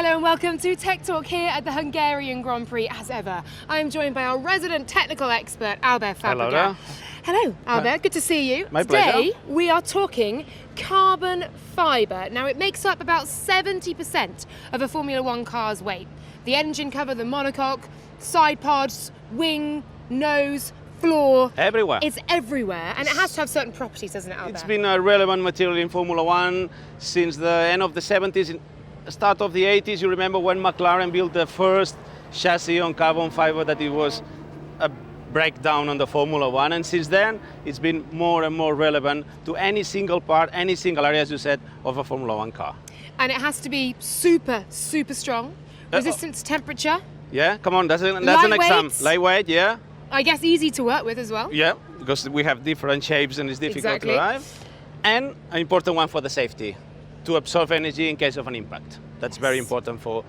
Hello and welcome to Tech Talk here at the Hungarian Grand Prix as ever. I am joined by our resident technical expert, Albert Fabrega. Hello there. Hello, Albert, good to see you. My Today, pleasure. we are talking carbon fibre. Now, it makes up about 70% of a Formula One car's weight. The engine cover, the monocoque, side pods, wing, nose, floor. Everywhere. It's everywhere, and it has to have certain properties, doesn't it, Albert? It's been a relevant material in Formula One since the end of the 70s, start of the 80s. You remember when McLaren built the first chassis on carbon fiber, that it was a breakdown on the Formula One, and since then it's been more and more relevant to any single part, any single area, as you said, of a Formula One car. And it has to be super, super strong, resistant to temperature. Yeah, come on, that's an Lightweight. exam. Lightweight, yeah. I guess easy to work with as well. Yeah, because we have different shapes and it's difficult to drive. And an important one for the safety, to absorb energy in case of an impact. That's very important for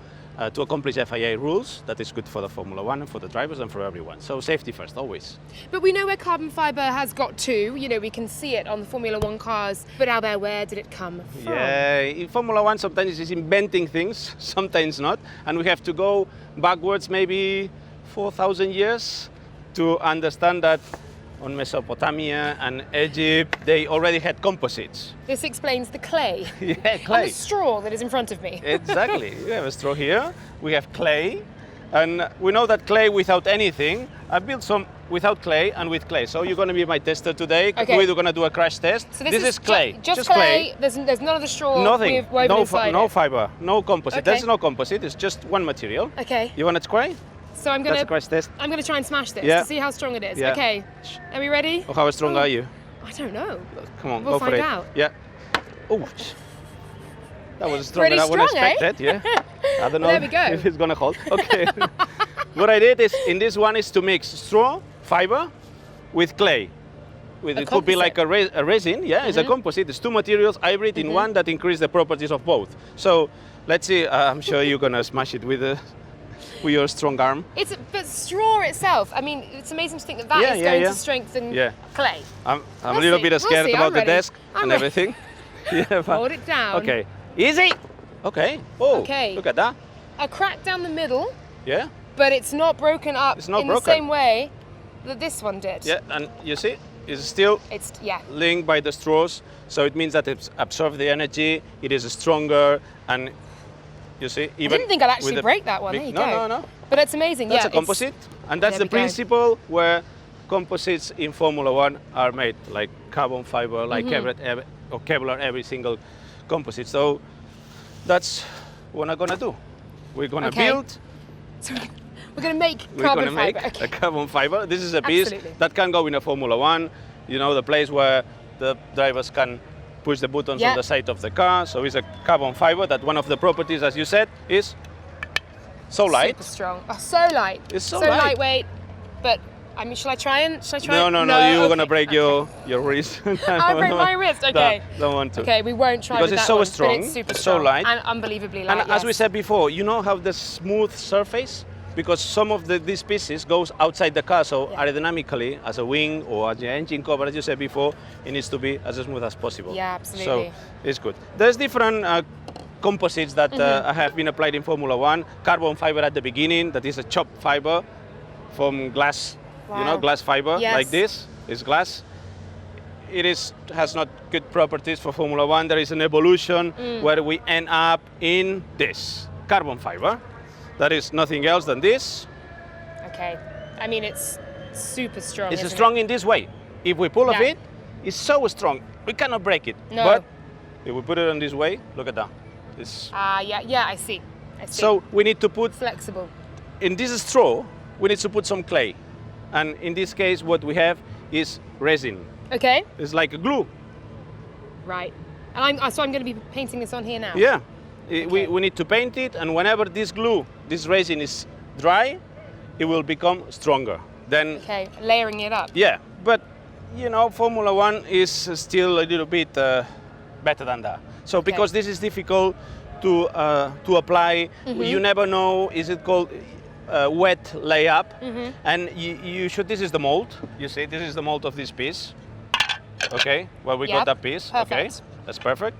to accomplish FIA rules. That is good for the Formula One and for the drivers and for everyone. So safety first, always. But we know where carbon fibre has got to. You know, we can see it on the Formula One cars. But Albert, where did it come from? Yeah, in Formula One sometimes it's inventing things, sometimes not. And we have to go backwards maybe 4,000 years to understand that on Mesopotamia and Egypt, they already had composites. This explains the clay. Yeah, clay. And the straw that is in front of me. Exactly. We have a straw here, we have clay, and we know that clay without anything. I built some without clay and with clay. So you're going to be my tester today. Okay. We're going to do a crash test. So this is clay. Just clay. There's none of the straw. Nothing. Woven No, inside no it. fiber. No composite. Okay. There's no composite. It's just one material. Okay. You want to try? So I'm That's gonna a crash test. try and smash this Yeah. to see how strong it is. Yeah. Okay. Are we ready? Oh, how strong are you? I don't know. Come on, We'll go for find it. out. Yeah. Oh, that was stronger Pretty than I would strong, eh? expected. Yeah. I don't know Well, there we go. if it's gonna hold. Okay. What I did is in this one is to mix straw fiber with clay. It could be like a resin. Yeah, it's a composite. It's two materials hybrid in one that increase the properties of both. So let's see. I'm sure you're gonna smash it with your strong arm. But straw itself, I mean, it's amazing to think that is going to strengthen clay. I'm We'll a little see. bit scared We'll see. about I'm the ready. desk I'm and ready. everything. Yeah, but- Hold it down. Okay, easy. Okay. Oh, Okay. look at that. A crack down the middle, Yeah, but it's not broken up It's not in broken. the same way that this one did. yeah, and you see, it's still It's, linked by the straws, so it means that it absorbs the energy. It is stronger, and you see, I even didn't think I'd with actually the break that one. big- There you no, go. no. But it's amazing. That's yeah, a composite, and that's there the we go. principle where composites in Formula One are made, like carbon fiber, like Kevlar, every single composite. So that's what I'm gonna do. We're gonna Okay. build. So we're going to make We're carbon gonna make fibre. Okay. a carbon fiber. This is a piece Absolutely. that can go in a Formula One. You know, the place where the drivers can push the buttons Yeah. on the side of the car. So it's a carbon fiber. That one of the properties, as you said, is so light. Super strong. Oh, so light. It's so light. lightweight. But I mean, shall I try it? No, you're gonna break your wrist. I'll break my wrist. Okay. Don't want to. Okay, we won't try Because with it's that so one, strong, but it's super so strong light. and unbelievably light. And as we said before, you know how the smooth surface, because some of these pieces goes outside the car, so aerodynamically, as a wing or as the engine cover, as you said before, it needs to be as smooth as possible. Yeah, absolutely. So it's good. There's different composites that have been applied in Formula One. Carbon fiber at the beginning, that is a chopped fiber from glass, you know, Wow. glass fiber, Yes. like this, is glass. It has not good properties for Formula One. There is an evolution where we end up in this carbon fiber. That is nothing else than this. Okay. I mean, it's super strong. It's isn't strong in this way. If we pull of Yeah. it, it's so strong. We cannot break it. No. But if we put it in this way, look at that. It's, Yeah, I see. so we need to put, flexible. in this straw, we need to put some clay. And in this case, what we have is resin. Okay. It's like a glue. Right. And so I'm going to be painting this on here now. Yeah. Okay. We need to paint it, and whenever this glue, this resin is dry, it will become stronger. Then, Okay. Layering it up. yeah, but you know, Formula One is still a little bit better than that. So because this is difficult to apply, you never know, is it called wet layup? And you should, this is the mold, you see, this is the mold of this piece. Okay, well, we got that piece. Perfect. Okay, that's perfect.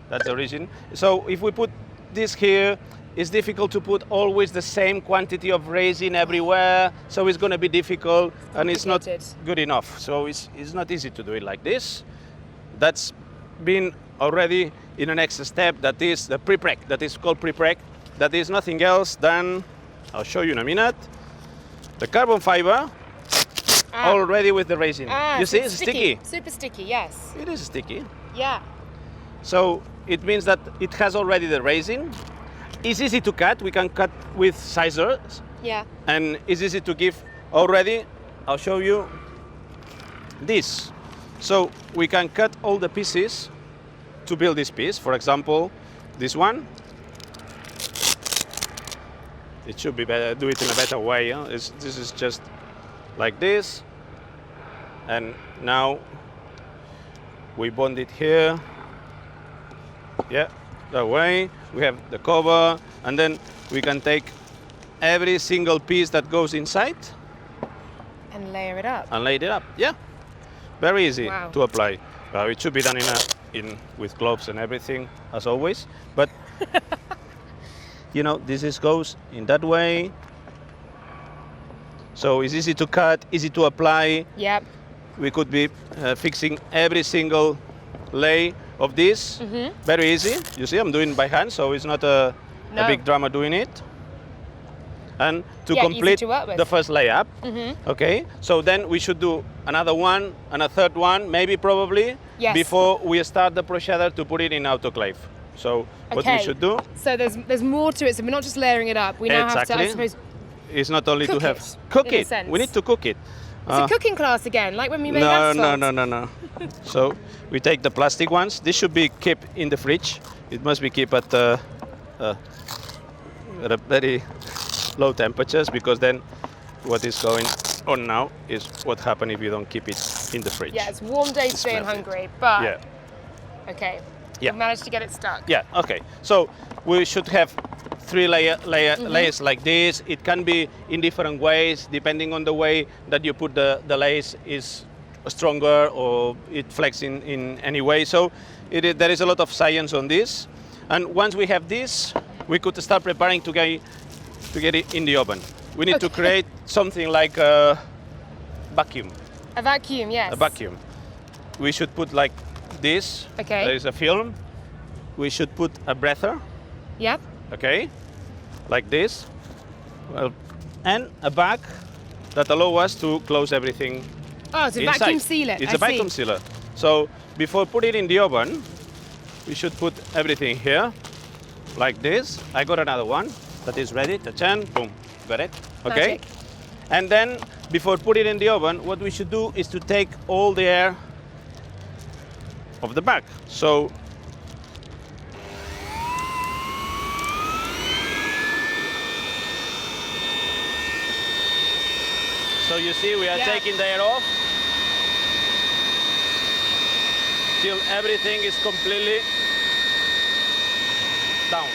That's the origin. So if we put this here, it's difficult to put always the same quantity of resin everywhere, so it's going to be difficult and it's not good enough. So it's not easy to do it like this. That's been already in the next step, that is the pre-preg, that is called pre-preg. That is nothing else than, I'll show you in a minute, the carbon fiber already with the resin. You see, it's sticky. Super sticky, yes. It is sticky. Yeah. So it means that it has already the resin. It's easy to cut. We can cut with scissors. Yeah. And it's easy to give already. I'll show you this. So we can cut all the pieces to build this piece. For example, this one. It should be better, do it in a better way. Huh? This is just like this. And now we bond it here. Yeah, that way. We have the cover, and then we can take every single piece that goes inside and layer it up. And lay it up. Yeah, very easy to apply. It should be done with gloves and everything, as always. But you know, this goes in that way. So it's easy to cut, easy to apply. Yep. We could be fixing every single lay of this. Very easy. You see, I'm doing by hand, so it's not a big drama doing it. And to complete the first layup, okay, so then we should do another one and a third one, maybe probably, before we start the procedure to put it in autoclave. So what we should do? So there's more to it. So we're not just layering it up. We now have to, I suppose, it's not only to have cook it. We need to cook it. It's a cooking class again, like when we made asphalt. No. So we take the plastic ones. This should be kept in the fridge. It must be kept at a very low temperatures, because then what is going on now is what happens if you don't keep it in the fridge. Yeah, it's warm day today in Hungary, but yeah. Okay. Yeah. We managed to get it stuck. Yeah. Okay. So we should have 3 layers like this. It can be in different ways depending on the way that you put the lace is stronger or it flexes in any way. So there is a lot of science on this. And once we have this, we could start preparing to get it in the oven. We need to create something like a vacuum. A vacuum, yes. A vacuum. We should put like this. Okay. There is a film. We should put a breather. Yep. Okay. Like this. Well, and a bag that allows us to close everything. Oh, it's a inside. vacuum sealer. It's a vacuum sealer. So before put it in the oven, we should put everything here, like this. I got another one that is ready. Ta-chan, boom, got it. Okay. Magic. And then before put it in the oven, what we should do is to take all the air of the bag. So you see, we are taking the air off till everything is completely down.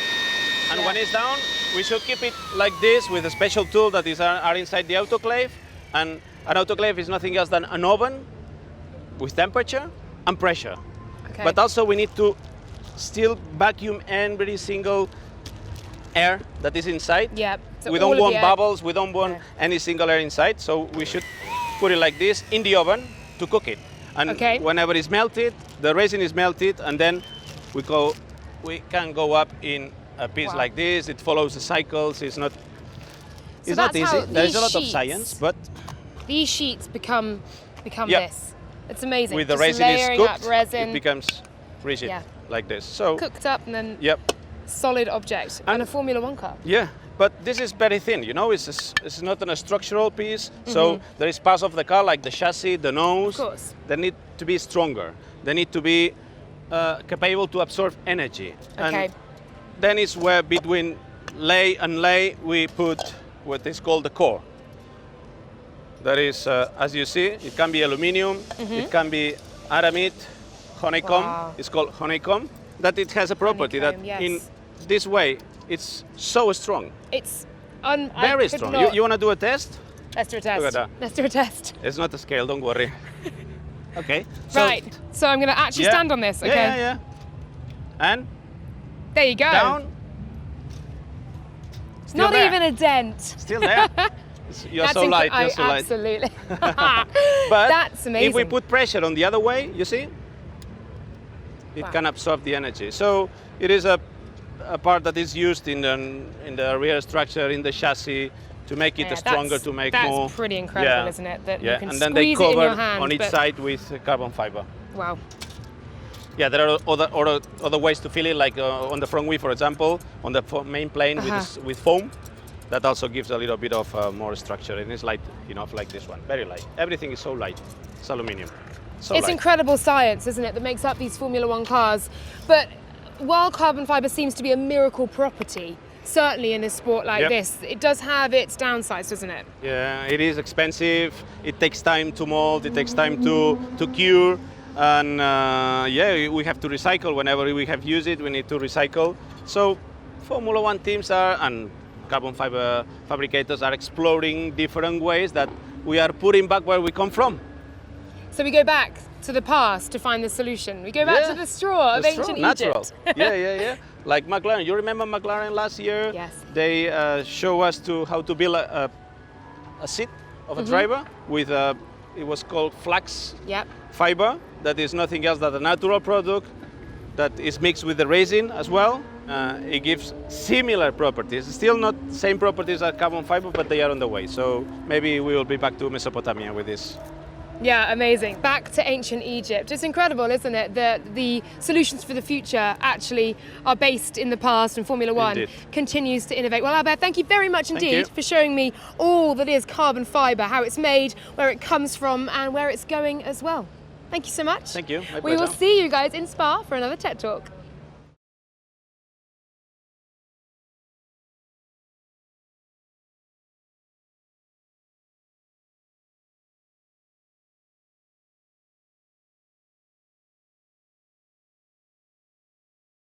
And when it's down, we should keep it like this with a special tool that is are inside the autoclave. And an autoclave is nothing else than an oven with temperature and pressure. Okay. But also we need to still vacuum every single air that is inside. Yeah. So we don't want bubbles, we don't want any single air inside, so we should put it like this in the oven to cook it. And whenever it's melted, the resin is melted, and then we can go up in a piece like this. It follows the cycles. It's not easy. There is a lot of science, but these sheets become this. It's amazing. With the just resin is cooked, resin. it becomes rigid like this. So cooked up and then solid object and a Formula 1 car. Yeah, but this is very thin, you know, it's not a structural piece, so there is parts of the car like the chassis, the nose, of course. They need to be stronger. They need to be capable to absorb energy. Okay. And then it's where between lay and lay we put what is called the core. That is, as you see, it can be aluminium, it can be aramid, honeycomb. Wow. It's called honeycomb. That it has a property that in this way it's so strong. It's very strong. You want to do a test? Let's do a test. Look at that. Let's do a test. It's not a scale, don't worry. Okay. Right. So I'm going to actually stand on this. Okay. Yeah. And there you go. Down. Still Not there. even a dent. Still there. You're That's so light. You're so light. Absolutely. But That's amazing. if we put pressure on the other way, you see, it Wow. can absorb the energy. So it is a part that is used in the rear structure, in the chassis, to make it Yeah, stronger, that's- to make that's more. pretty incredible, isn't it? That you yeah, can and then they squeeze it in cover your hand, on each but- side with carbon fiber. Wow. Yeah, there are other ways to fill it, like on the front wheel, for example, on the main plane with foam. That also gives a little bit of more structure, and it's light enough, like this one, very light. Everything is so light. It's aluminium. So It's light. incredible science, isn't it, that makes up these Formula One cars. But while carbon fibre seems to be a miracle property, certainly in a sport like Yep. this, it does have its downsides, doesn't it? Yeah, it is expensive. It takes time to mold. It takes time to cure, and yeah, we have to recycle whenever we have used it. We need to recycle. So, Formula One teams and carbon fiber fabricators are exploring different ways that we are putting back where we come from. So we go back to the past to find the solution. We go back to the straw of ancient natural. Egypt. yeah. Like McLaren. You remember McLaren last year? Yes. They show us how to build a seat of a driver with it was called flax Yep. fiber. That is nothing else than a natural product that is mixed with the resin as well. It gives similar properties. Still not same properties as carbon fiber, but they are on the way. So maybe we will be back to Mesopotamia with this. Yeah, amazing. Back to ancient Egypt. It's incredible, isn't it, that the solutions for the future actually are based in the past, and Formula One Indeed. continues to innovate. Well, Albert, thank you very much Thank indeed you. for showing me all that is carbon fibre, how it's made, where it comes from, and where it's going as well. Thank you so much. Thank you. My We will pleasure. see you guys in Spa for another Tech Talk.